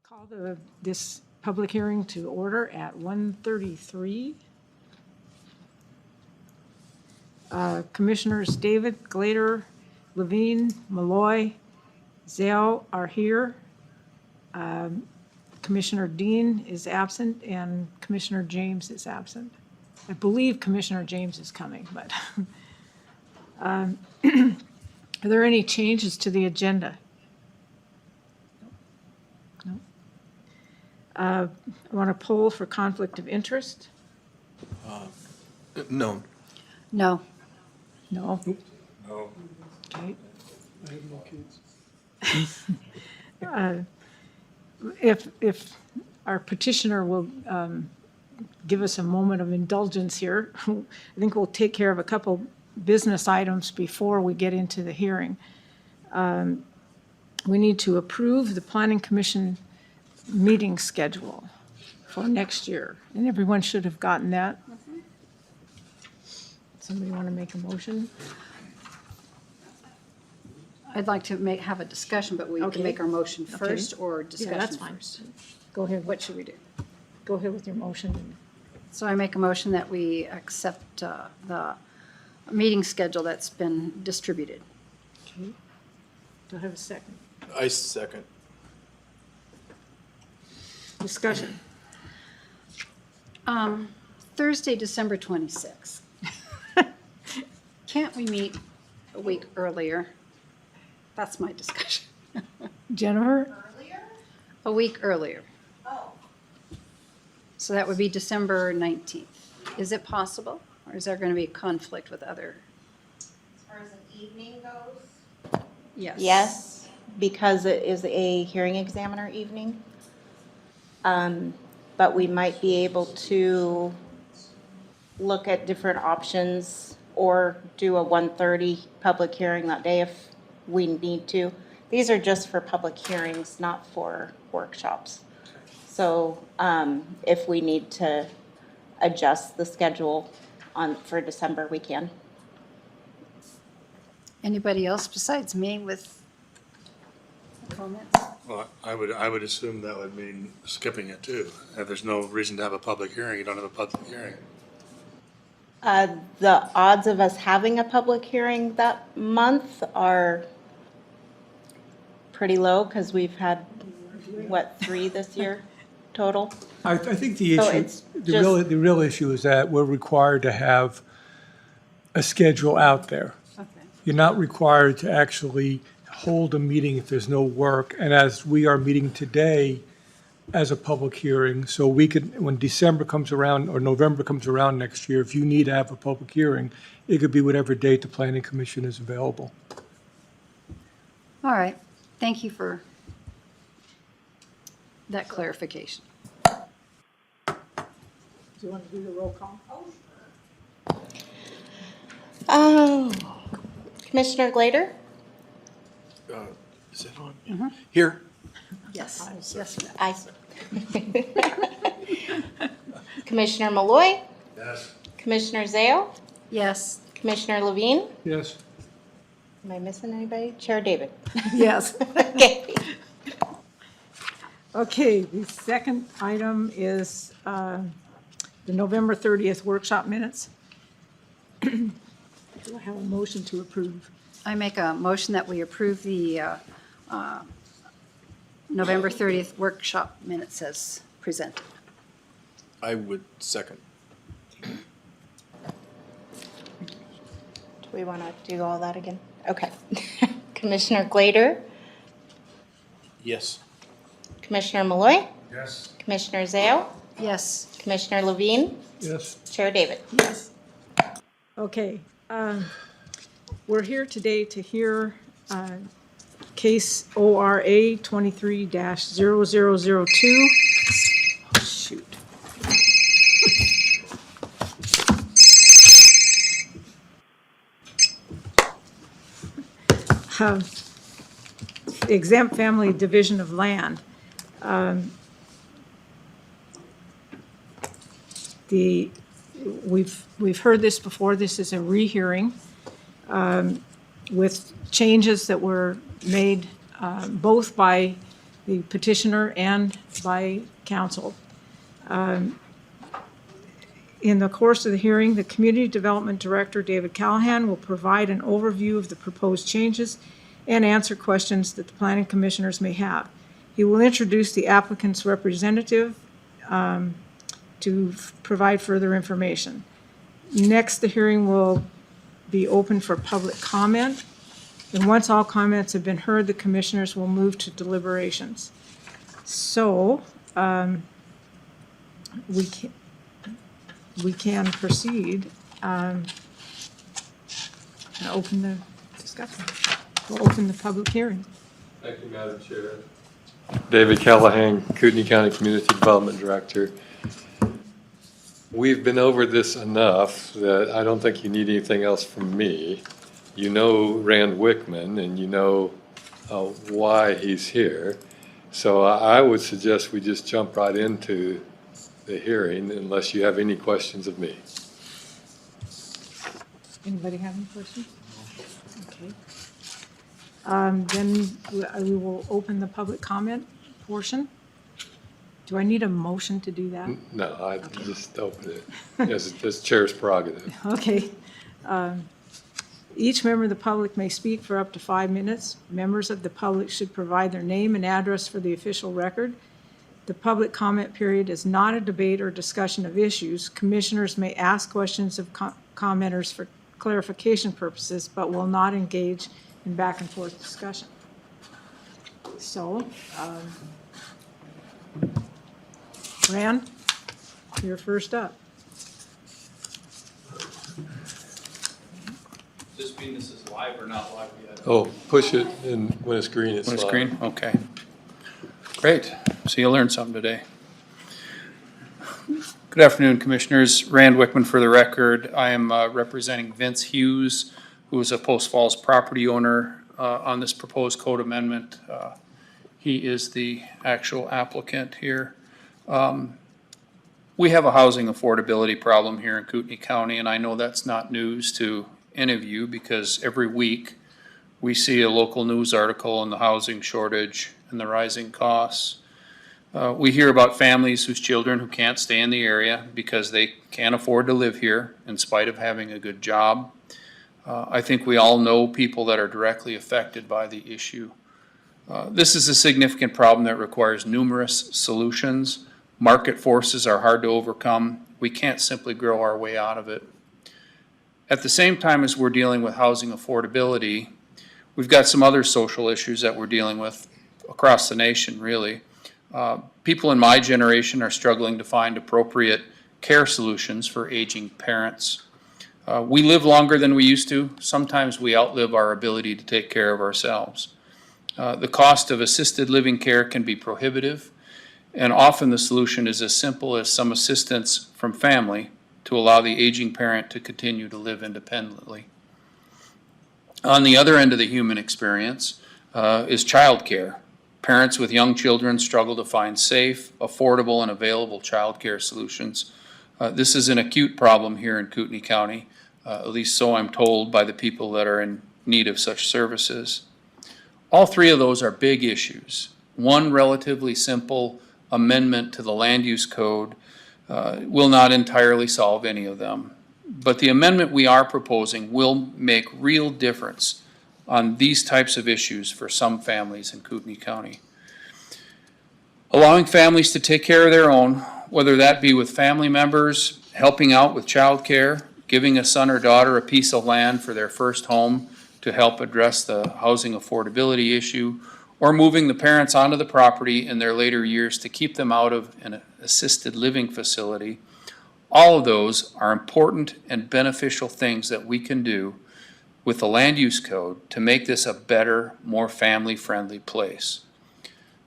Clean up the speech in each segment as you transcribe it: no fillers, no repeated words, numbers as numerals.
Call this public hearing to order at 1:33. Commissioners David, Glader, Levine, Malloy, Zale are here. Commissioner Dean is absent and Commissioner James is absent. I believe Commissioner James is coming, but are there any changes to the agenda? No. I want to poll for conflict of interest. No. No. No? No. Okay. I have no kids. If our petitioner will give us a moment of indulgence here, I think we'll take care of a couple business items before we get into the hearing. We need to approve the Planning Commission meeting schedule for next year, and everyone should have gotten that. Somebody want to make a motion? I'd like to have a discussion, but we Okay. can make our motion Okay. first or discussion Yeah, that's fine. first. Go ahead. What should we do? Go ahead with your motion. So I make a motion that we accept the meeting schedule that's been distributed. Okay. Do I have a second? I second. Discussion. Thursday, December 26th. Can't we meet a week earlier? That's my discussion. Jennifer? A week earlier. Oh, So that would be December 19th. Is it possible? Or is there going to be a conflict with other? as far as an evening goes, Yes. Yes, because it is a hearing examiner evening. But we might be able to look at different options or do a 1:30 public hearing that day if we need to. These are just for public hearings, not for workshops. So if we need to adjust the schedule for December, we can. Anybody else besides me with comments? Well, I would assume that would mean skipping it too. If there's no reason to have a public hearing, you don't have a public hearing. The odds of us having a public hearing that month are pretty low because we've had, 3 this year total? I think the So issue, it's the real issue is that we're required to have a schedule out there. Okay. You're not required to actually hold a meeting if there's no work. And as we are meeting today as a public hearing, so we could, when December comes around or November comes around next year, if you need to have a public hearing, it could be whatever date the planning commission is available. All right. Thank you for that clarification. Do you want to do the roll call? Oh, Commissioner Glader? Is it on? Here? Yes. Yes. Aye. Commissioner Malloy? Yes. Commissioner Zale? Yes. Commissioner Levine? Yes? Am I missing anybody? Chair David? Yes. Okay. Okay, the second item is the November 30th workshop minutes. Do I have a motion to approve? I make a motion that we approve the November 30th workshop minutes as presented. I would second. Do we want to do all that again? Okay. Commissioner Glader? Yes. Commissioner Malloy? Yes. Commissioner Zale? Yes. Commissioner Levine? Yes? Chair David? Yes. Okay, we're here today to hear case ORA 23-0002. Oh, shoot. Exempt family division of land. We've heard this before. This is a rehearing with changes that were made both by the petitioner and by council. In the course of the hearing, the Community Development Director, David Callahan, will provide an overview of the proposed changes and answer questions that the planning commissioners may have. He will introduce the applicant's representative to provide further information. Next, the hearing will be open for public comment. And once all comments have been heard, the commissioners will move to deliberations. So, we can proceed and open the discussion. We'll open the public hearing. Thank you, Madam Chair. David Callahan, Kootenai County Community Development Director. We've been over this enough that I don't think you need anything else from me. You know Rand Wickman and you know why he's here. So I would suggest we just jump right into the hearing unless you have any questions of me. Anybody have any questions? Okay. Then we will open the public comment portion. Do I need a motion to do that? No, I just open it as chair's prerogative. Okay. Each member of the public may speak for up to 5 minutes. Members of the public should provide their name and address for the official record. The public comment period is not a debate or discussion of issues. Commissioners may ask questions of commenters for clarification purposes, but will not engage in back and forth discussion. So, Rand, you're first up. Does this mean this is live or not live yet? Oh, push it and when it's green, it's On the live. screen? Okay. Great. So you learned something today. Good afternoon, Commissioners. Rand Wickman for the record. I am representing Vince Hughes, who is a Post Falls property owner on this proposed code amendment. He is the actual applicant here. We have a housing affordability problem here in Kootenai County, and I know that's not news to any of you because every week we see a local news article on the housing shortage and the rising costs. We hear about families whose children who can't stay in the area because they can't afford to live here in spite of having a good job. I think we all know people that are directly affected by the issue. This is a significant problem that requires numerous solutions. Market forces are hard to overcome. We can't simply grow our way out of it. At the same time as we're dealing with housing affordability, we've got some other social issues that we're dealing with across the nation, really. People in my generation are struggling to find appropriate care solutions for aging parents. We live longer than we used to. Sometimes we outlive our ability to take care of ourselves. The cost of assisted living care can be prohibitive, and often the solution is as simple as some assistance from family to allow the aging parent to continue to live independently. On the other end of the human experience is childcare. Parents with young children struggle to find safe, affordable, and available childcare solutions. This is an acute problem here in Kootenai County, at least so I'm told by the people that are in need of such services. All three of those are big issues. One relatively simple amendment to the land use code will not entirely solve any of them. But the amendment we are proposing will make real difference on these types of issues for some families in Kootenai County. Allowing families to take care of their own, whether that be with family members, helping out with childcare, giving a son or daughter a piece of land for their first home to help address the housing affordability issue, or moving the parents onto the property in their later years to keep them out of an assisted living facility. All of those are important and beneficial things that we can do with the land use code to make this a better, more family-friendly place.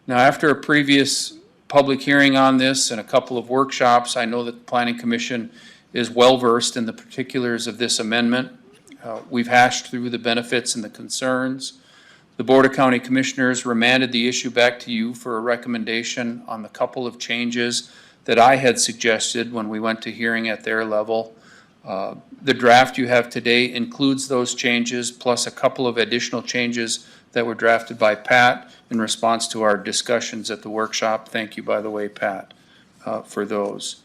Now, after a previous public hearing on this and a couple of workshops, I know that the Planning Commission is well-versed in the particulars of this amendment. We've hashed through the benefits and the concerns. The Board of County Commissioners remanded the issue back to you for a recommendation on the couple of changes that I had suggested when we went to hearing at their level. The draft you have today includes those changes plus a couple of additional changes that were drafted by Pat in response to our discussions at the workshop. Thank you, by the way, Pat, for those.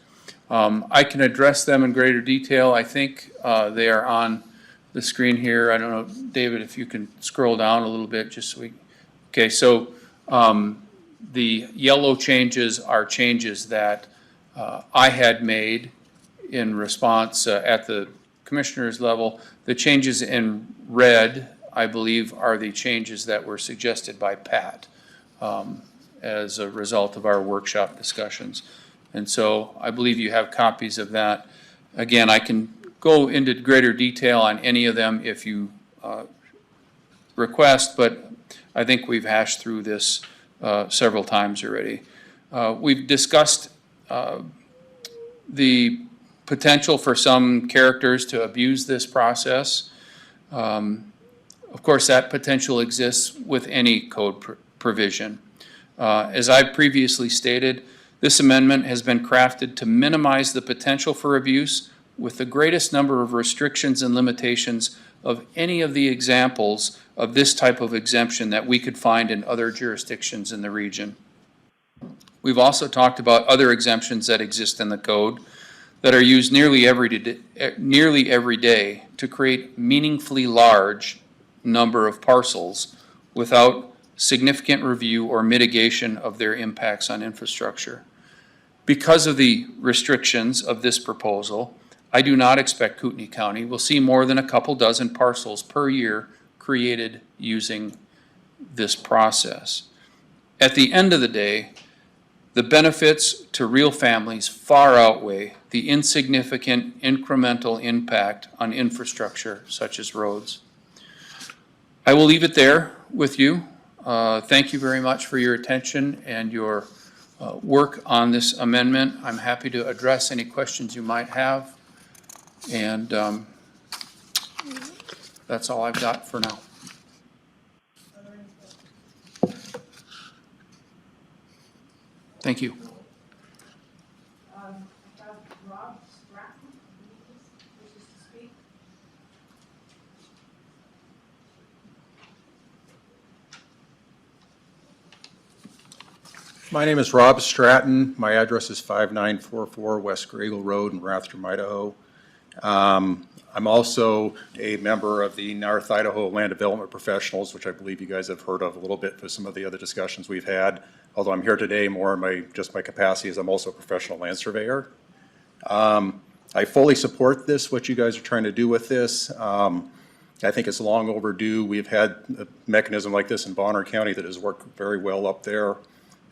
I can address them in greater detail. I think they are on the screen here. I don't know, David, if you can scroll down a little bit just so we, okay, so the yellow changes are changes that I had made in response at the commissioner's level. The changes in red, I believe, are the changes that were suggested by Pat as a result of our workshop discussions. And so I believe you have copies of that. Again, I can go into greater detail on any of them if you request, but I think we've hashed through this several times already. We've discussed the potential for some characters to abuse this process. Of course, that potential exists with any code provision. As I previously stated, this amendment has been crafted to minimize the potential for abuse with the greatest number of restrictions and limitations of any of the examples of this type of exemption that we could find in other jurisdictions in the region. We've also talked about other exemptions that exist in the code that are used nearly every day to create meaningfully large number of parcels without significant review or mitigation of their impacts on infrastructure. Because of the restrictions of this proposal, I do not expect Kootenai County will see more than a couple dozen parcels per year created using this process. At the end of the day, the benefits to real families far outweigh the insignificant incremental impact on infrastructure such as roads. I will leave it there with you. Thank you very much for your attention and your work on this amendment. I'm happy to address any questions you might have. And that's all I've got for now. Thank you. Rob Stratton, wishes to speak. My name is Rob Stratton. My address is 5944 West Gragel Road in Rathdrum, Idaho. I'm also a member of the North Idaho Land Development Professionals, which I believe you guys have heard of a little bit for some of the other discussions we've had. Although I'm here today more in my capacity as I'm also a professional land surveyor. I fully support this, what you guys are trying to do with this. I think it's long overdue. We've had a mechanism like this in Bonner County that has worked very well up there.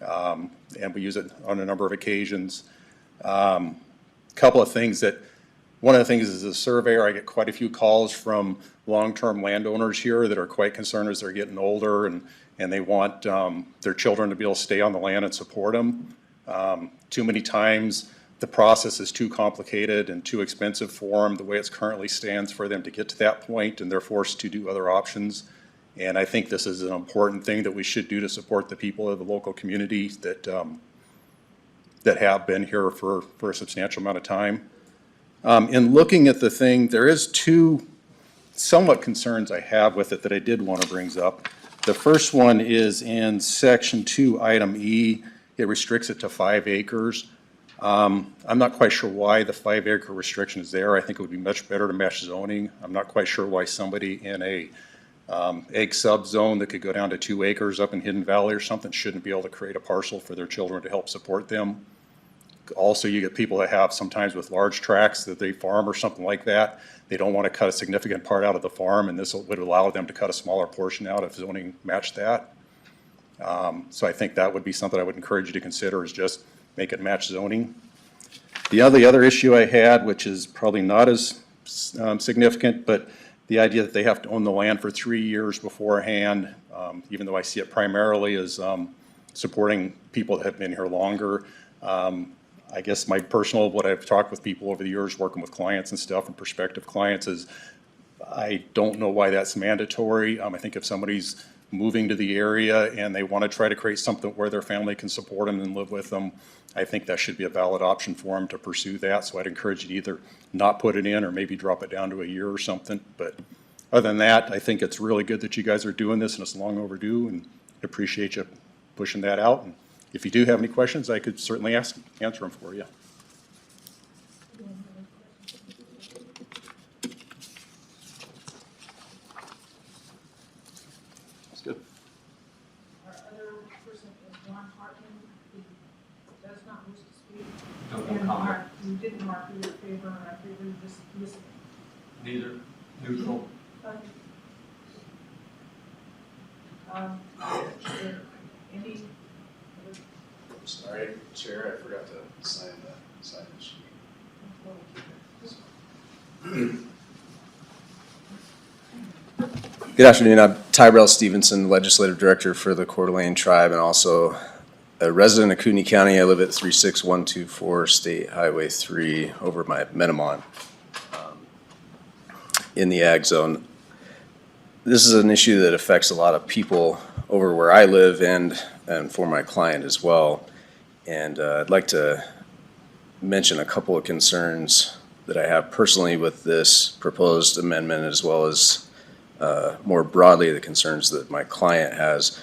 And we use it on a number of occasions. Couple of things that, one of the things as a surveyor, I get quite a few calls from long-term landowners here that are quite concerned as they're getting older and they want their children to be able to stay on the land and support them. Too many times the process is too complicated and too expensive for them the way it's currently stands for them to get to that point, and they're forced to do other options. And I think this is an important thing that we should do to support the people of the local community that that have been here for a substantial amount of time. In looking at the thing, there is two somewhat concerns I have with it that I did want to bring up. The first one is in section 2, item E. It restricts it to 5 acres. I'm not quite sure why the 5-acre restriction is there. I think it would be much better to match zoning. I'm not quite sure why somebody in a egg subzone that could go down to 2 acres up in Hidden Valley or something shouldn't be able to create a parcel for their children to help support them. Also, you get people that have sometimes with large tracts that they farm or something like that. They don't want to cut a significant part out of the farm, and this would allow them to cut a smaller portion out if zoning matched that. So I think that would be something I would encourage you to consider, is just make it match zoning. The other issue I had, which is probably not as significant, but the idea that they have to own the land for 3 years beforehand, even though I see it primarily as supporting people that have been here longer. I guess my personal, what I've talked with people over the years, working with clients and stuff and prospective clients, is I don't know why that's mandatory. I think if somebody's moving to the area and they want to try to create something where their family can support them and live with them, I think that should be a valid option for them to pursue that. So I'd encourage you to either not put it in or maybe drop it down to a year or something. But Other than that, I think it's really good that you guys are doing this, and it's long overdue, and appreciate you pushing that out. And if you do have any questions, I could certainly answer them for you. That's good. Our other person is John Hartman, who does not wish to speak. And Mark, you didn't mark your favor, and I favor you just listening. Neither, neutral. Any, Sorry, Chair, I forgot to sign the sheet. Good afternoon. I'm Tyrell Stevenson, Legislative Director for the Coeur d'Alene Tribe and also a resident of Kootenai County. I live at 36124 State Highway 3 over by Metamon in the ag zone. This is an issue that affects a lot of people over where I live and for my client as well. And I'd like to mention a couple of concerns that I have personally with this proposed amendment, as well as more broadly the concerns that my client has.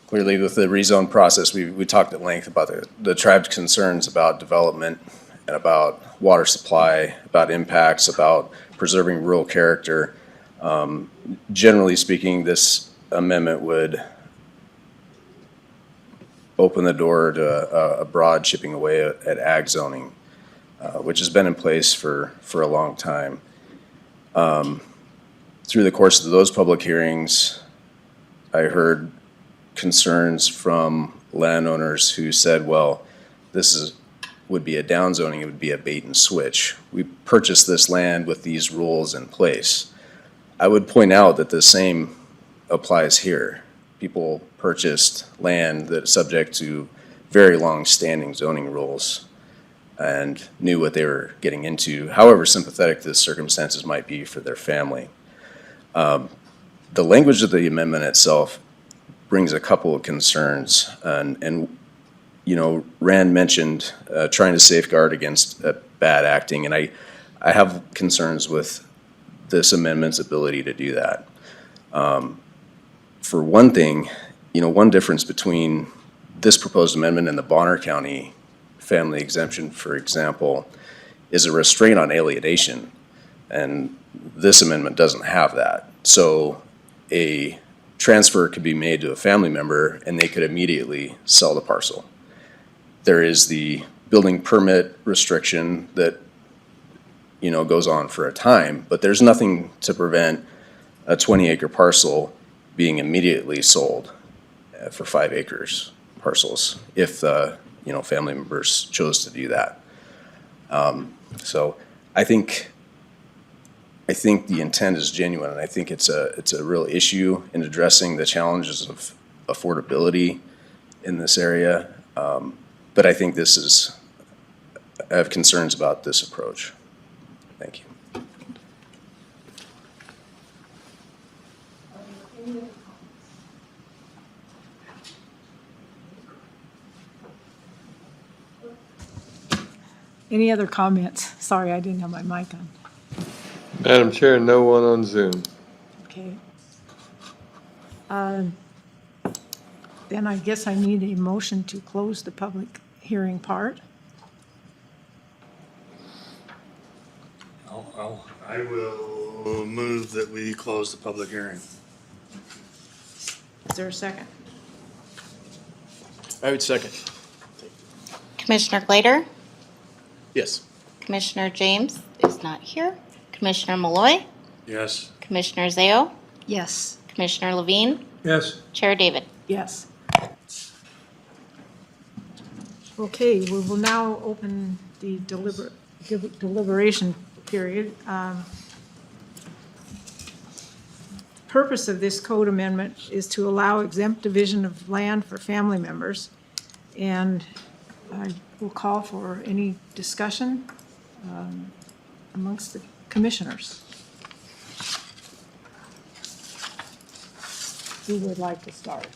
Clearly, with the rezone process, we talked at length about the tribe's concerns about development and about water supply, about impacts, about preserving rural character. Generally speaking, this amendment would open the door to a broad chipping away at ag zoning, which has been in place for a long time. Through the course of those public hearings, I heard concerns from landowners who said, well, would be a downzoning, it would be a bait and switch. We purchased this land with these rules in place. I would point out that the same applies here. People purchased land that's subject to very long-standing zoning rules and knew what they were getting into, however sympathetic the circumstances might be for their family. The language of the amendment itself brings a couple of concerns, and you know, Rand mentioned trying to safeguard against bad acting, and I have concerns with this amendment's ability to do that. For one thing, you know, one difference between this proposed amendment and the Bonner County family exemption, for example, is a restraint on alienation, and this amendment doesn't have that. So a transfer could be made to a family member and they could immediately sell the parcel. There is the building permit restriction that, you know, goes on for a time, but there's nothing to prevent a 20-acre parcel being immediately sold for 5 acres parcels if you know, family members chose to do that. So I think the intent is genuine, and I think it's a real issue in addressing the challenges of affordability in this area. But I think I have concerns about this approach. Thank you. any other comments? Sorry, I didn't have my mic on. Madam Chair, no one on Zoom. Okay. Then I guess I need a motion to close the public hearing part. I will move that we close the public hearing. Is there a second? I would second. Commissioner Glader, Yes. Commissioner James is not here, Commissioner Malloy, Yes. Commissioner Zao, Yes. Commissioner Levine, Yes, Chair David. Yes. Okay, we will now open the deliberation period. Purpose of this code amendment is to allow exempt division of land for family members. And I will call for any discussion amongst the commissioners. Who would like to start?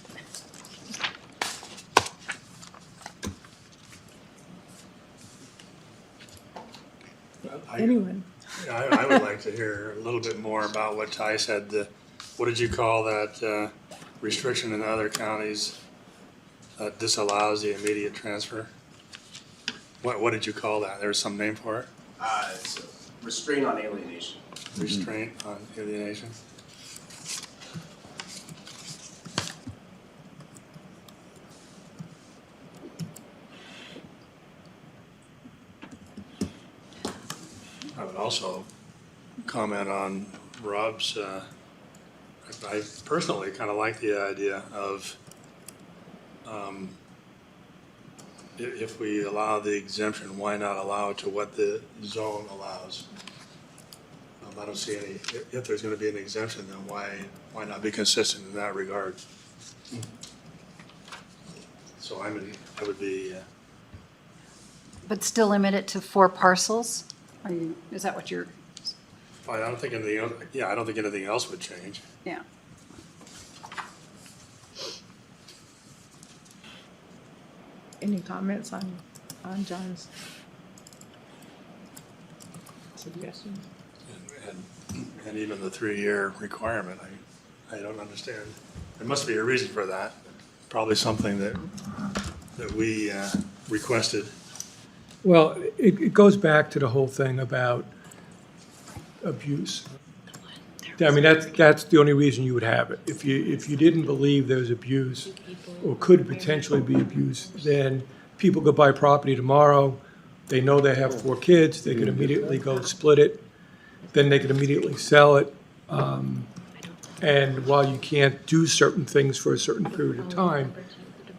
Anyone? I would like to hear a little bit more about what Ty said. What did you call that restriction in other counties that disallows the immediate transfer? What did you call that? There was some name for it? It's a restraint on alienation. Restraint on alienation? I would also comment on Rob's, I personally kind of like the idea of if we allow the exemption, why not allow it to what the zone allows? I don't see any, if there's going to be an exemption, then why not be consistent in that regard? So I would be, But still limit it to 4 parcels? Is that what you're, I don't think anything else, yeah, I don't think anything else would change. yeah. Any comments on John's suggestions? And even the 3-year requirement, I don't understand. There must be a reason for that. Probably something that we requested. Well, it goes back to the whole thing about abuse. I mean, that's the only reason you would have it. If you didn't believe there was abuse or could potentially be abuse, then people could buy property tomorrow. They know they have 4 kids. They could immediately go split it. Then they could immediately sell it. And while you can't do certain things for a certain period of time,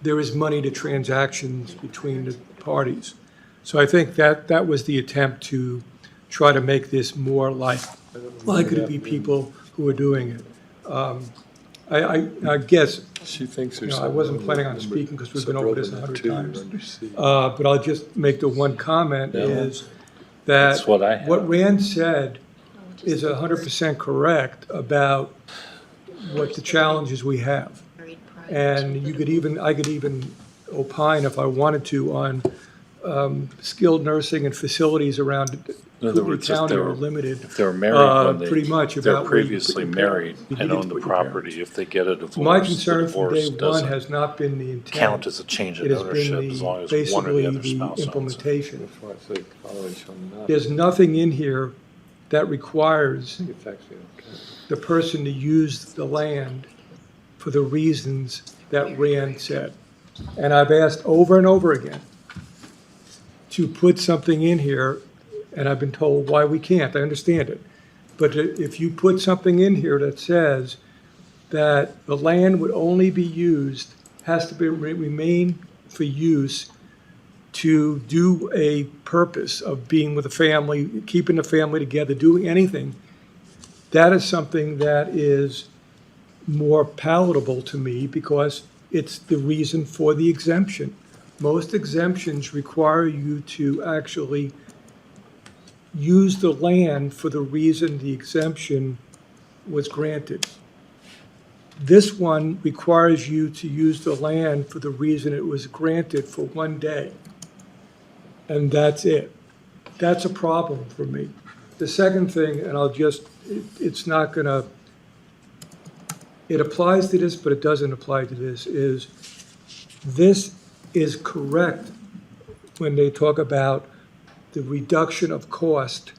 there is money to transactions between the parties. So I think that was the attempt to try to make this more likely to be people who are doing it. I guess, She thinks you there's. know, I wasn't planning on speaking because we've been over this 100 times. But I'll just make the one comment is that That's what I have. what Rand said is 100% correct about what the challenges we have. And I could even opine if I wanted to on skilled nursing and facilities around In other Kootenai words, if County they are were, limited. if they were married when Pretty much they're about where you put previously your married parents. You and need to own the put your parents. property, if they get a divorce, My the concern from divorce day one doesn't has not been the intent. count as a change It in has been ownership as long as one or basically the other the spouse owns it. implementation. Before I say college, I'm not. There's nothing in here that requires It's actually okay. the person to use the land for the reasons that Rand said. And I've asked over and over again to put something in here, and I've been told why we can't. I understand it. But if you put something in here that says that the land would only be used, has to be, remain for use to do a purpose of being with a family, keeping the family together, doing anything, that is something that is more palatable to me because it's the reason for the exemption. Most exemptions require you to actually use the land for the reason the exemption was granted. This one requires you to use the land for the reason it was granted for one day. And that's it. That's a problem for me. The second thing, and it's not gonna, it applies to this, but it doesn't apply to this, is correct when they talk about the reduction of cost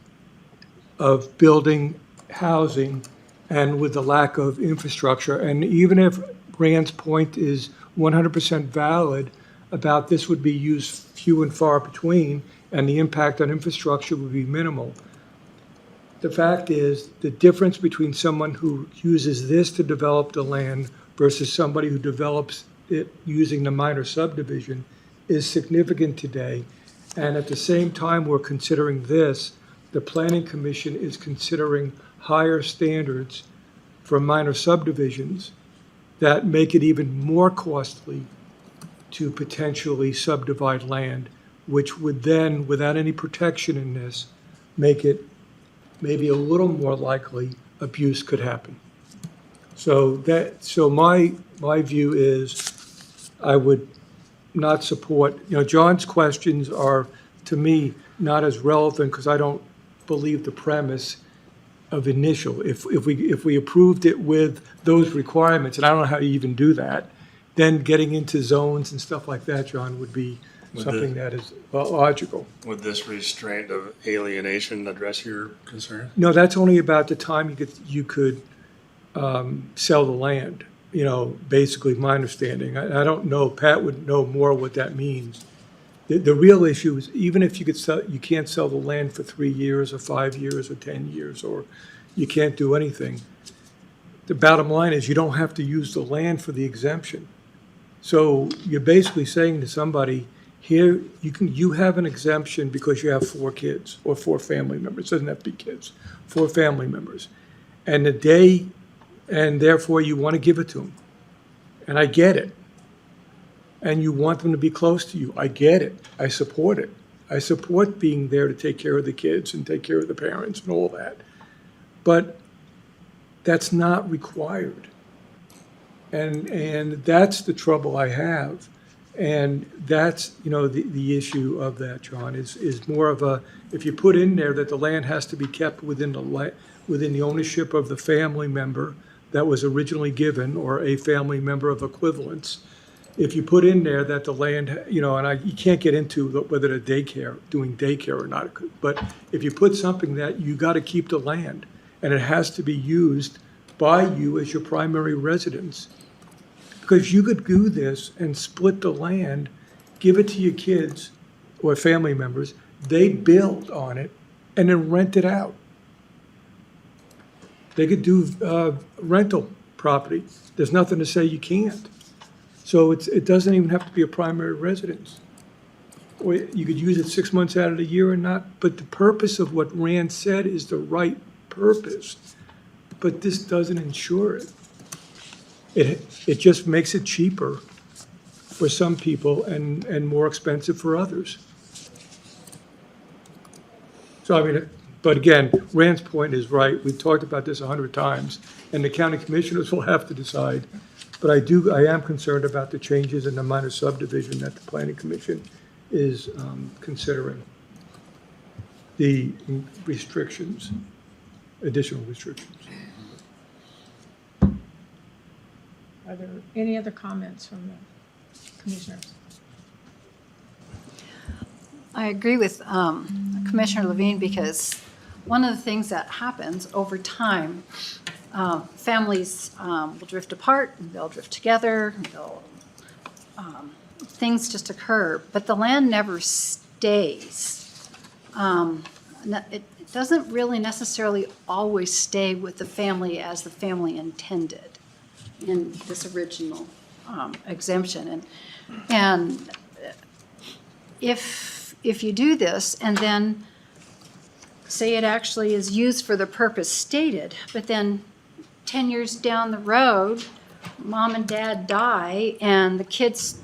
of building housing and with the lack of infrastructure. And even if Rand's point is 100% valid about this would be used few and far between and the impact on infrastructure would be minimal, the fact is the difference between someone who uses this to develop the land versus somebody who develops it using the minor subdivision is significant today. And at the same time we're considering this, the Planning Commission is considering higher standards for minor subdivisions that make it even more costly to potentially subdivide land, which would then, without any protection in this, make it maybe a little more likely abuse could happen. So my view is I would not support, John's questions are, to me, not as relevant because I don't believe the premise of initial. If we approved it with those requirements, and I don't know how you even do that, then getting into zones and stuff like that, John, would be Would something the- that is logical. Would this restraint of alienation address your concern? No, that's only about the time you could sell the land, basically my understanding. I don't know, Pat would know more what that means. The real issue is even if you could sell, you can't sell the land for 3 years or 5 years or 10 years, or you can't do anything. The bottom line is you don't have to use the land for the exemption. So you're basically saying to somebody, here, you have an exemption because you have 4 kids or 4 family members. It doesn't have to be kids, 4 family members. And therefore you want to give it to them. And I get it. And you want them to be close to you. I get it. I support it. I support being there to take care of the kids and take care of the parents and all that. But that's not required. And that's the trouble I have. And that's, the issue of that, John, is more of a, if you put in there that the land has to be kept within the ownership of the family member that was originally given, or a family member of equivalence, if you put in there that the land, and you can't get into whether doing daycare or not, but if you put something that you got to keep the land, and it has to be used by you as your primary residence. Because you could do this and split the land, give it to your kids or family members, they build on it, and then rent it out. They could do rental property. There's nothing to say you can't. So it doesn't even have to be a primary residence. Or you could use it 6 months out of the year or not, but the purpose of what Rand said is the right purpose. But this doesn't ensure it. It just makes it cheaper for some people and more expensive for others. So, but again, Rand's point is right. We've talked about this 100 times, and the county commissioners will have to decide. But I am concerned about the changes in the minor subdivision that the planning commission is considering. The restrictions, additional restrictions. Are there any other comments from the commissioners? I agree with Commissioner Levine, because one of the things that happens over time, families will drift apart, they'll drift together, things just occur, but the land never stays. It doesn't really necessarily always stay with the family as the family intended in this original exemption. And if you do this and then say it actually is used for the purpose stated, but then 10 years down the road, mom and dad die and the kids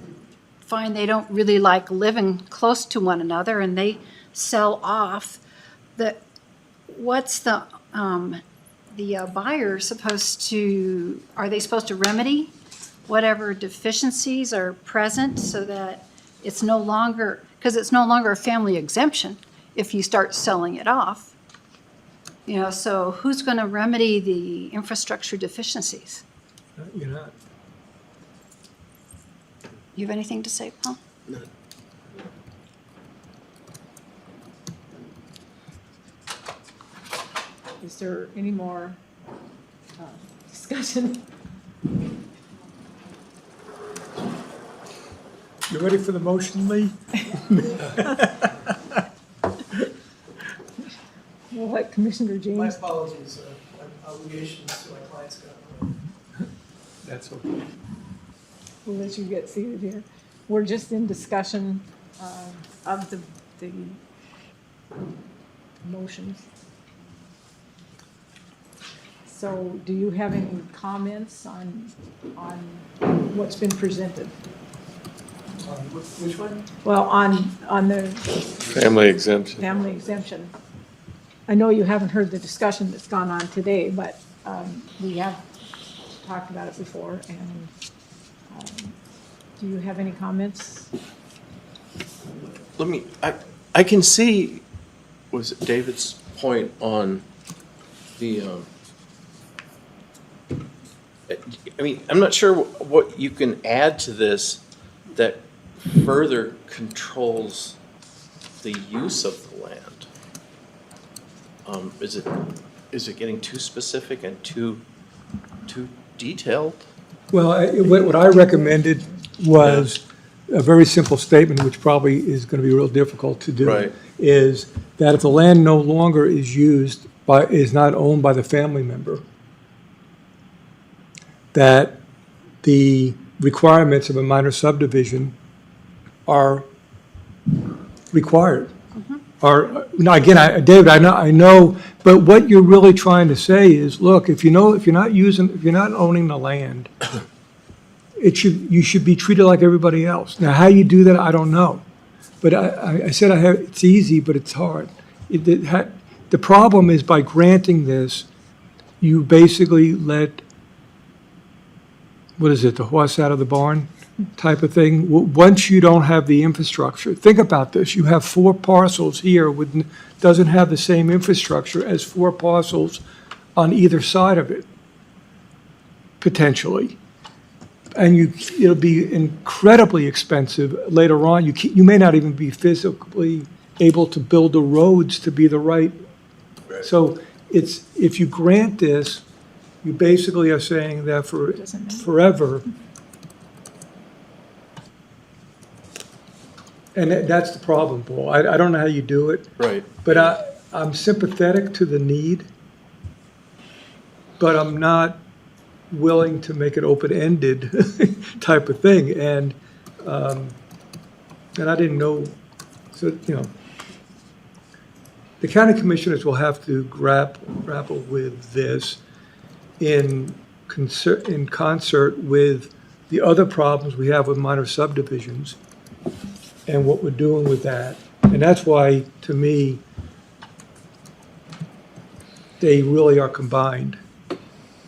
find they don't really like living close to one another and they sell off, what's the buyer supposed to, are they supposed to remedy whatever deficiencies are present so that it's no longer, because it's no longer a family exemption if you start selling it off. So who's going to remedy the infrastructure deficiencies? You're not. You have anything to say, Paul? Is there any more discussion? You ready for the motion, Lee? We'll let Commissioner My James. apologies, my obligations to my clients got. That's okay. We'll let you get seated here. We're just in discussion of the motions. So do you have any comments on what's been presented? Which one? Well, on the Family exemption. family exemption. I know you haven't heard the discussion that's gone on today, but we have talked about it before, and do you have any comments? I can see, was it David's point on the, I mean, I'm not sure what you can add to this that further controls the use of the land. Is it getting too specific and too detailed? Well, what I recommended was a very simple statement, which probably is going to be real difficult to do. Right. Is that if the land no longer is used by, is not owned by the family member, that the requirements of a minor subdivision are required. Or, now again, David, I know, but what you're really trying to say is, look, if you're not owning the land, you should be treated like everybody else. Now, how you do that, I don't know. But I said it's easy, but it's hard. The problem is by granting this, you basically let, what is it, the horse out of the barn type of thing? Once you don't have the infrastructure, think about this, you have 4 parcels here with, doesn't have the same infrastructure as 4 parcels on either side of it, potentially. And it'll be incredibly expensive later on. You may not even be physically able to build the roads to be the right. So if you grant this, you basically are saying that for forever. And that's the problem, Paul. I don't know how you do it. Right. But I'm sympathetic to the need, but I'm not willing to make it open-ended type of thing. And I didn't know, so, the county commissioners will have to grapple with this in concert with the other problems we have with minor subdivisions and what we're doing with that. And that's why, to me, they really are combined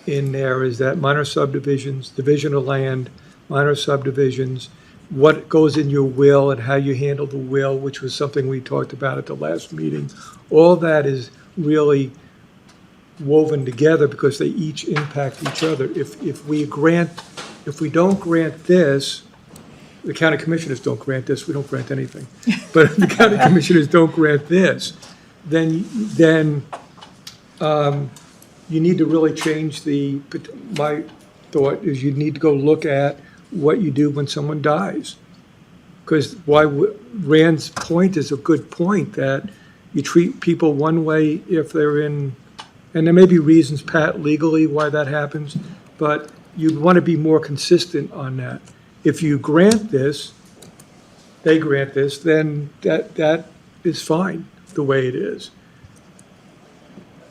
in there, is that minor subdivisions, division of land, minor subdivisions, what goes in your will and how you handle the will, which was something we talked about at the last meeting. All that is really woven together because they each impact each other. If we don't grant this, the county commissioners don't grant this, we don't grant anything. But if the county commissioners don't grant this, then you need to really change my thought is you need to go look at what you do when someone dies. Because Rand's point is a good point, that you treat people one way if they're in, and there may be reasons, Pat, legally why that happens, but you want to be more consistent on that. If you grant this, they grant this, then that is fine the way it is.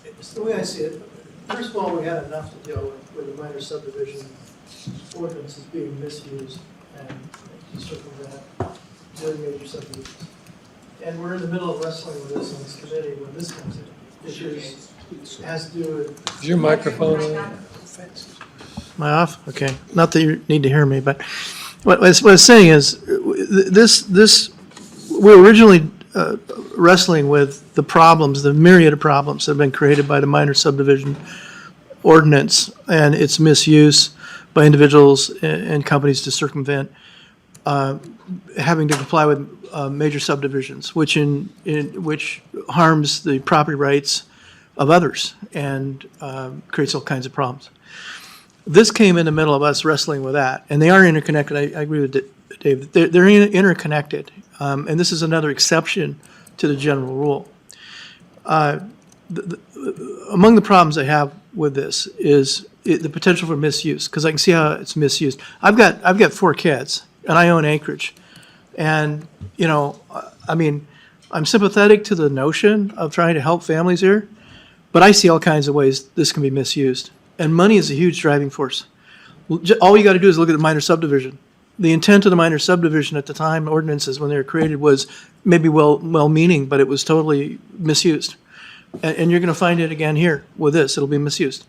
It's the way I see it. First of all, we had enough to deal with the minor subdivision ordinance is being misused and to circumvent doing major subdivisions. And we're in the middle of wrestling with this on this committee when this comes in. Issues has to do with. Is your microphone on? Am I off? Okay. Not that you need to hear me, but what I was saying is this we were originally wrestling with the problems, the myriad of problems that have been created by the minor subdivision ordinance and its misuse by individuals and companies to circumvent having to comply with major subdivisions, which harms the property rights of others and creates all kinds of problems. This came in the middle of us wrestling with that, and they are interconnected. I agree with Dave. They're interconnected, and this is another exception to the general rule. Among the problems I have with this is the potential for misuse, because I can see how it's misused. I've got 4 kids, and I own acreage, and I mean, I'm sympathetic to the notion of trying to help families here, but I see all kinds of ways this can be misused. And money is a huge driving force. All you got to do is look at the minor subdivision. The intent of the minor subdivision at the time, ordinances when they were created, was maybe well-meaning, but it was totally misused. And you're going to find it again here with this. It'll be misused.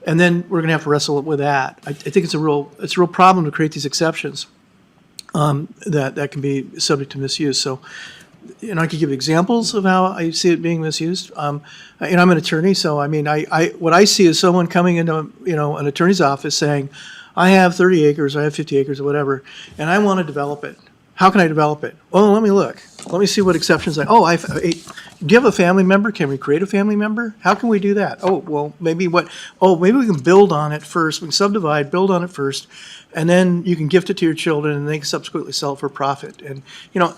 And then we're going to have to wrestle with that. I think it's a real problem to create these exceptions that can be subject to misuse. So And I could give examples of how I see it being misused. I'm an attorney, so I mean, what I see is someone coming into, an attorney's office saying, I have 30 acres, I have 50 acres or whatever, and I want to develop it. How can I develop it? Well, let me look. Let me see what exceptions do you have a family member? Can we create a family member? How can we do that? Maybe we can build on it first. We can subdivide, build on it first, and then you can gift it to your children and they can subsequently sell it for profit. And,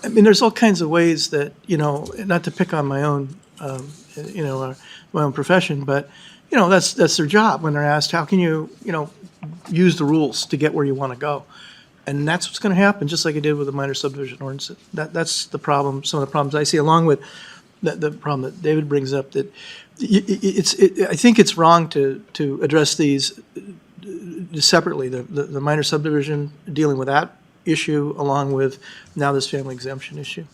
there's all kinds of ways that, not to pick on my own, my own profession, but, that's their job when they're asked, how can you, use the rules to get where you want to go? And that's what's going to happen, just like it did with the minor subdivision ordinance. That's the problem, some of the problems I see, along with the problem that David brings up, that I think it's wrong to address these separately, the minor subdivision, dealing with that issue, along with now this family exemption issue.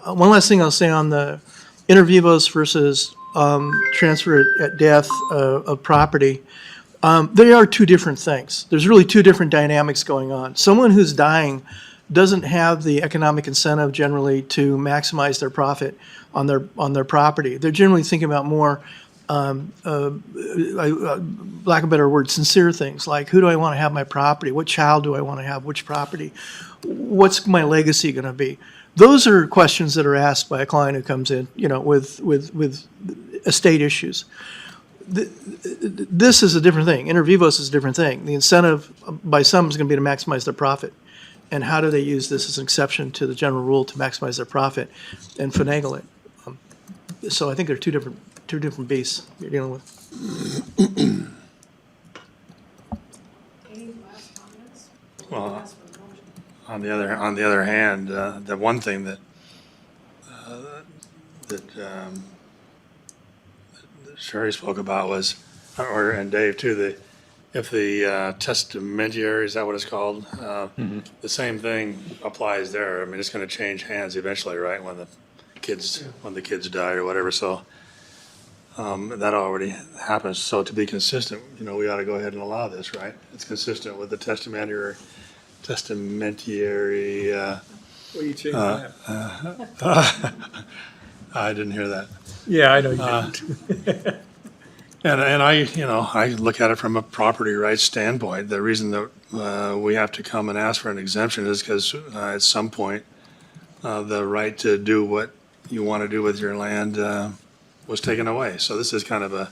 One last thing I'll say on the inter vivos versus transfer at death of property. They are two different things. There's really two different dynamics going on. Someone who's dying doesn't have the economic incentive generally to maximize their profit on their property. They're generally thinking about more, lack of a better word, sincere things like, who do I want to have my property? What child do I want to have? Which property? What's my legacy going to be? Those are questions that are asked by a client who comes in, with estate issues. This is a different thing. Inter vivos is a different thing. The incentive by some is going to be to maximize their profit. And how do they use this as an exception to the general rule to maximize their profit and finagle it? So I think they're two different beasts you're dealing with. Any last comments? Well, on the other hand, the one thing that Sherry spoke about was, and Dave too, if the testamentary, is that what it's called? The same thing applies there. I mean, it's going to change hands eventually, right? When the kids die or whatever. So that already happens. So to be consistent, we ought to go ahead and allow this, right? It's consistent with the testamentary. What are you changing that? I didn't hear that. Yeah, I know you didn't. And I look at it from a property rights standpoint. The reason that we have to come and ask for an exemption is because at some point, the right to do what you want to do with your land was taken away. So this is kind of a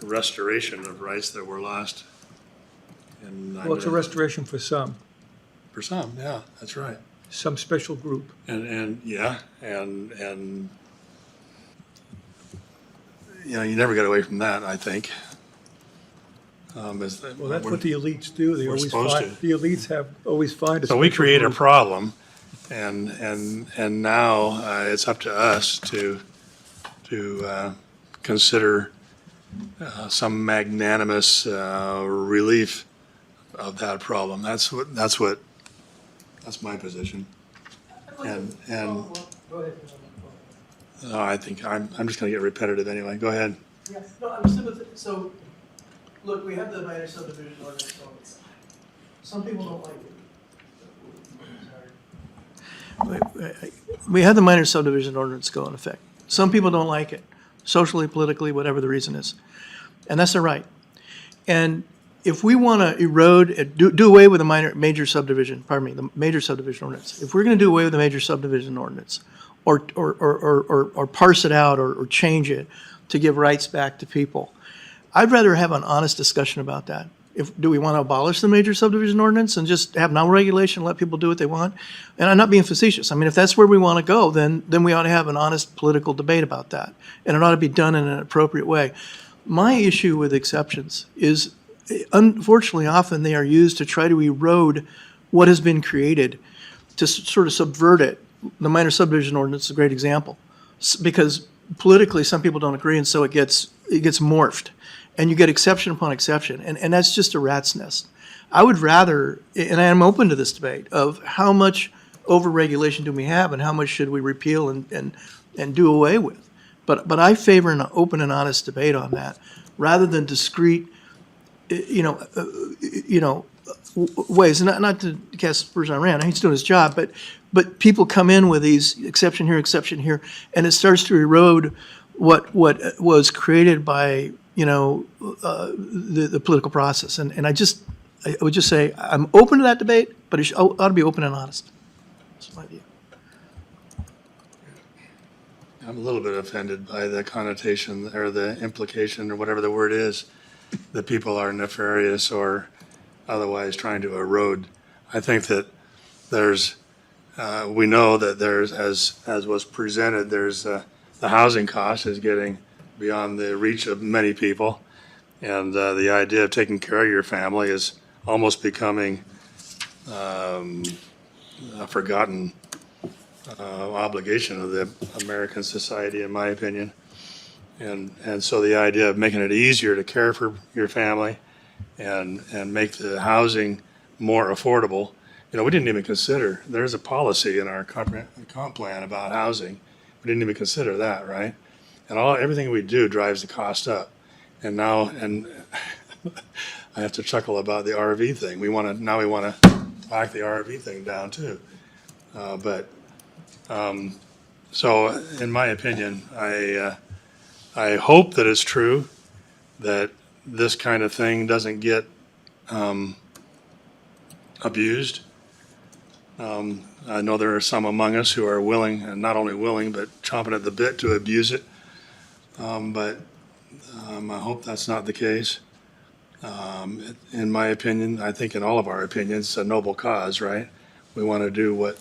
restoration of rights that were lost. And Well, it's a restoration for some yeah, that's right. some special group. And you never get away from that, I think. Well, that's what the elites do. They we're always supposed find, to. the elites always find a So we special create a group. problem, and now it's up to us to consider some magnanimous relief of that problem. That's my position. And I think I'm just going to get repetitive anyway. Go ahead. Yeah, no, I'm still with it. So, look, we have the minor subdivision ordinance, so some people don't like it. We have the minor subdivision ordinance go in effect. Some people don't like it, socially, politically, whatever the reason is. And that's their right. And if we want to erode, do away with the major subdivision ordinance, if we're going to do away with the major subdivision ordinance, or parse it out or change it to give rights back to people, I'd rather have an honest discussion about that. Do we want to abolish the major subdivision ordinance and just have no regulation, let people do what they want? And I'm not being facetious. I mean, if that's where we want to go, then we ought to have an honest political debate about that. And it ought to be done in an appropriate way. My issue with exceptions is, unfortunately, often they are used to try to erode what has been created, to sort of subvert it. The minor subdivision ordinance is a great example, because politically some people don't agree, and so it gets morphed, and you get exception upon exception, and that's just a rat's nest. I would rather, and I am open to this debate, of how much overregulation do we have and how much should we repeal and do away with. But I favor an open and honest debate on that, rather than discrete, ways, not to cast aspersions on Rand, he's doing his job, but people come in with these exception here, and it starts to erode what was created by, the political process. And I would just say, I'm open to that debate, but it ought to be open and honest. That's my view. I'm a little bit offended by the connotation or the implication or whatever the word is, that people are nefarious or otherwise trying to erode. I think that there's, we know that there's, as was presented, there's the housing cost is getting beyond the reach of many people. And the idea of taking care of your family is almost becoming a forgotten obligation of the American society, in my opinion. And so the idea of making it easier to care for your family and make the housing more affordable, we didn't even consider, there's a policy in our comp plan about housing. We didn't even consider that, right? And everything we do drives the cost up. And now, I have to chuckle about the RV thing. We want to lock the RV thing down too. So in my opinion, I hope that it's true that this kind of thing doesn't get abused. I know there are some among us who are willing, and not only willing, but chomping at the bit to abuse it. But I hope that's not the case. In my opinion, I think in all of our opinions, it's a noble cause, right? We want to do what,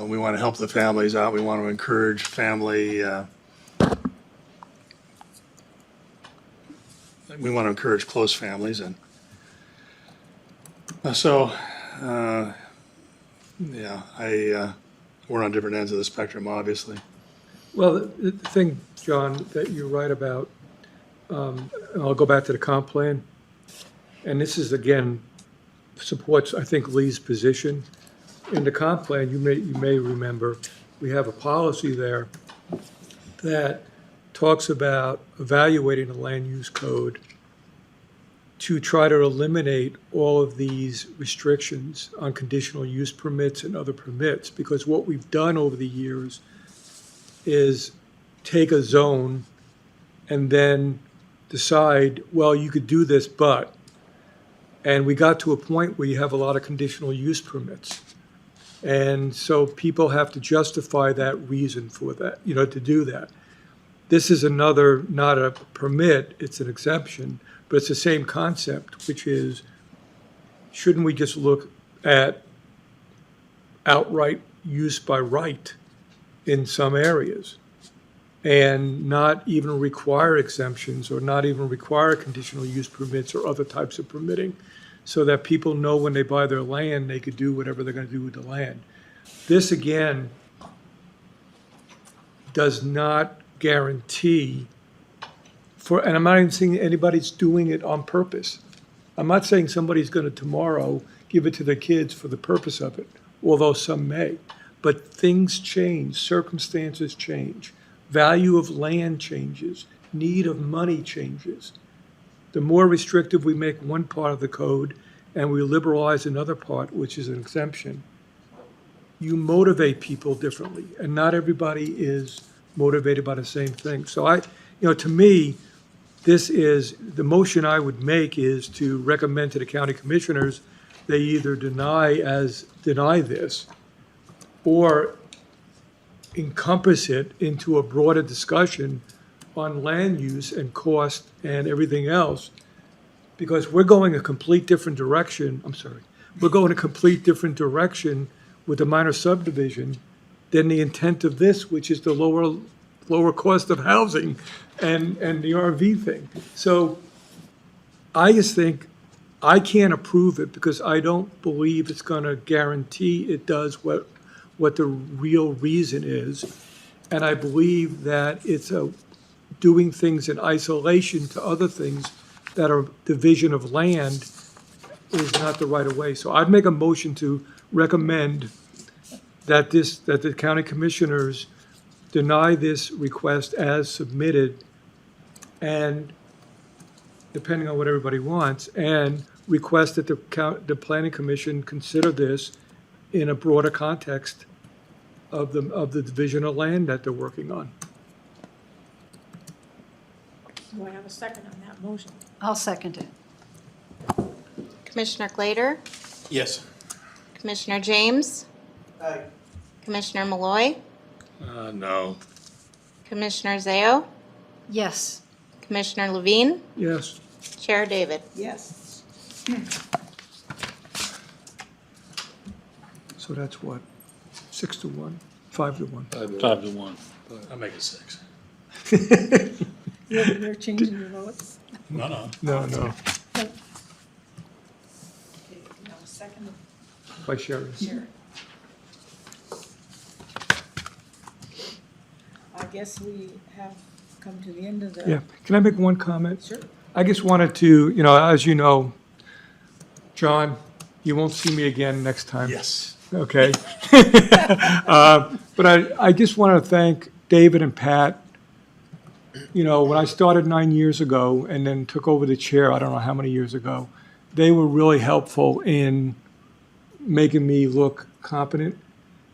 we want to help the families out. We want to encourage family, we want to encourage close families. And so, we're on different ends of the spectrum, obviously. Well, the thing, John, that you're right about, and I'll go back to the comp plan, and this is, again, supports, I think, Lee's position. In the comp plan, you may remember, we have a policy there that talks about evaluating the land use code to try to eliminate all of these restrictions on conditional use permits and other permits, because what we've done over the years is take a zone and then decide, well, you could do this, but, and we got to a point where you have a lot of conditional use permits. And so people have to justify that reason for that, to do that. This is another, not a permit, it's an exemption, but it's the same concept, which is, shouldn't we just look at outright use by right in some areas and not even require exemptions or not even require conditional use permits or other types of permitting, so that people know when they buy their land, they could do whatever they're going to do with the land. This, again, does not guarantee and I'm not even saying anybody's doing it on purpose. I'm not saying somebody's going to tomorrow give it to their kids for the purpose of it, although some may. But things change, circumstances change, value of land changes, need of money changes. The more restrictive we make one part of the code and we liberalize another part, which is an exemption, you motivate people differently, and not everybody is motivated by the same thing. So to me, this is, the motion I would make is to recommend to the county commissioners, they either deny this or encompass it into a broader discussion on land use and cost and everything else, because we're going a complete different direction. We're going a complete different direction with a minor subdivision than the intent of this, which is the lower cost of housing and the RV thing. So I just think I can't approve it because I don't believe it's going to guarantee it does what the real reason is. And I believe that it's doing things in isolation to other things that are division of land is not the right way. So I'd make a motion to recommend that the county commissioners deny this request as submitted, and depending on what everybody wants, and request that the planning commission consider this in a broader context of the division of land that they're working on. Do I have a second on that motion? I'll second it. Commissioner Glader, Yes. Commissioner James, Commissioner Malloy, No. Commissioner Zao, Yes. Commissioner Levine, Yes. Chair David. Yes. So that's what, 6-1, 5-1. 5-1. I'll make it 6. You're changing your votes? No. No. Okay, you have a second? By Sherry. Sure. I guess we have come to the end of the. Yeah, can I make one comment? Sure. I just wanted to, as you know, John, you won't see me again next time. Yes. Okay. But I just want to thank David and Pat. When I started 9 years ago and then took over the chair, I don't know how many years ago, they were really helpful in making me look competent.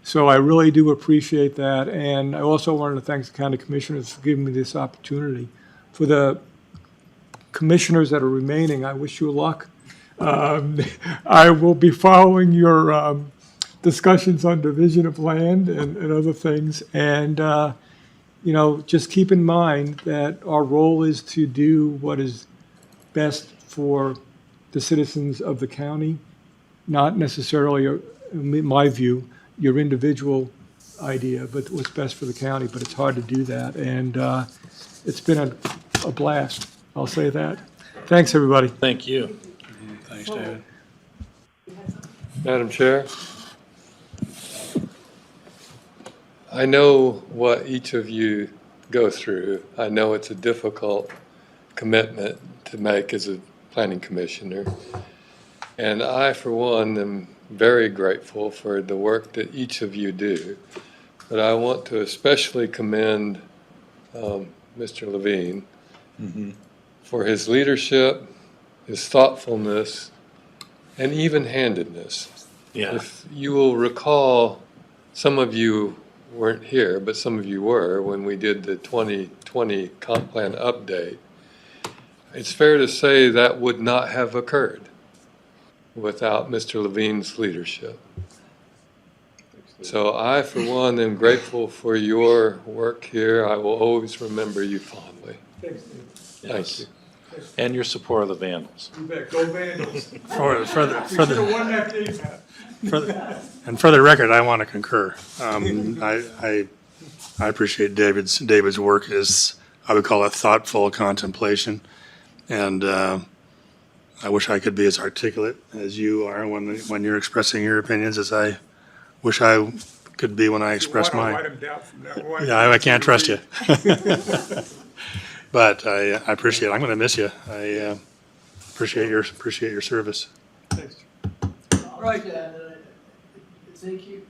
So I really do appreciate that. And I also wanted to thank the county commissioners for giving me this opportunity. For the commissioners that are remaining, I wish you luck. I will be following your discussions on division of land and other things. And, just keep in mind that our role is to do what is best for the citizens of the county, not necessarily, in my view, your individual idea, but what's best for the county. But it's hard to do that. And it's been a blast. I'll say that. Thanks, everybody. Thank you. Thanks, David. Madam Chair, I know what each of you go through. I know it's a difficult commitment to make as a planning commissioner. And I, for one, am very grateful for the work that each of you do. But I want to especially commend Mr. Levine for his leadership, his thoughtfulness, and even-handedness. Yeah. If you will recall, some of you weren't here, but some of you were when we did the 2020 comp plan update. It's fair to say that would not have occurred without Mr. Levine's leadership. So I, for one, am grateful for your work here. I will always remember you fondly. Thanks, Dave. Thank you. And your support of the Vandals. You bet. Go Vandals. For Should have won that game, Pat. for the record, I want to concur. I appreciate David's work as, I would call it, thoughtful contemplation. And I wish I could be as articulate as you are when you're expressing your opinions, as I wish I could be when I express You wanna mine. write 'em down from now on. Yeah, I can't trust you. But I appreciate it. I'm going to miss you. I appreciate your service. Thanks. All right. Thank you.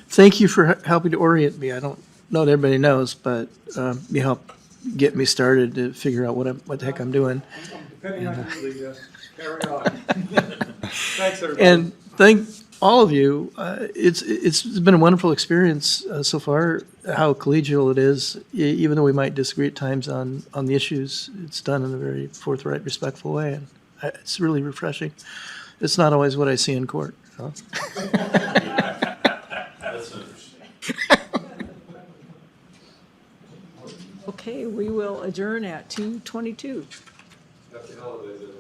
Thank you for helping to orient me. I don't know that everybody knows, but you helped get me started to figure out what the heck I'm doing. Depending on who you lead us, carry on. Thanks, everybody. And thank all of you. It's been a wonderful experience so far, how collegial it is, even though we might disagree at times on the issues. It's done in a very forthright, respectful way, and it's really refreshing. It's not always what I see in court. Huh? Okay, we will adjourn at 2:22. Happy holidays, everyone.